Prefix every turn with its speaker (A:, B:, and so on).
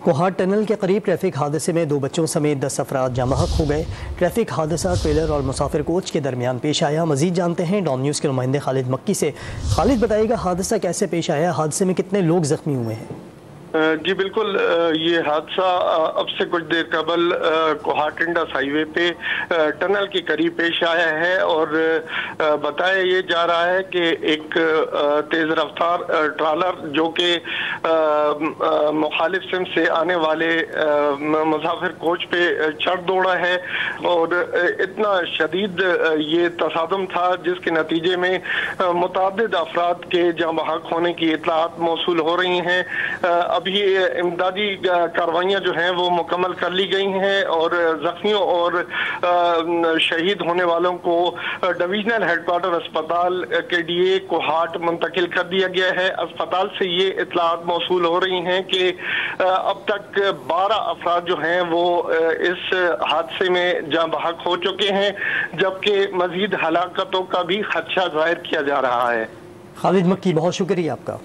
A: Kohat tunnel کے قریب traffic حادثے میں 2 بچوں سمیت 10 افراد جاں بحق ہو گئے۔ ٹریفک حادثہ ٹریلر اور مسافر کوچ کے درمیان پیش آیا۔ مزید جانتے ہیں ڈان نیوز کے نمائندے خالد مکی سے۔ خالد بتائیے گا حادثہ کیسے پیش آیا، حادثے میں کتنے لوگ زخمی ہوئے ہیں؟
B: جی بالکل، یہ حادثہ اب سے کچھ دیر قبل کوہاٹ انڈس ہائی وے پہ ٹنل کے قریب پیش آیا ہے اور بتایا یہ جا رہا ہے کہ ایک تیز رفتار ٹرالر جو کہ مخالف سمت سے آنے والے مسافر کوچ پہ چڑھ دوڑا ہے اور اتنا شدید یہ تصادم تھا جس کے نتیجے میں متعدد افراد کے جاں بحق ہونے کی اطلاعات موصول ہو رہی ہیں۔ ابھی امدادی کاروائیاں جو ہیں وہ مکمل کر لی گئی ہیں اور زخمیوں اور شہید ہونے والوں کو ڈویژنل ہیڈ کوارٹر اسپتال کے ڈی کوہاٹ منتقل کر دیا گیا ہے۔ اسپتال سے یہ اطلاعات موصول ہو رہی ہیں کہ اب تک 12 افراد جو ہیں وہ اس حادثے میں جاں بحق ہو چکے ہیں، جبکہ مزید ہلاکتوں کا بھی خدشہ ظاہر کیا جا رہا ہے۔
A: خالد مکی، بہت شکریہ آپ کا۔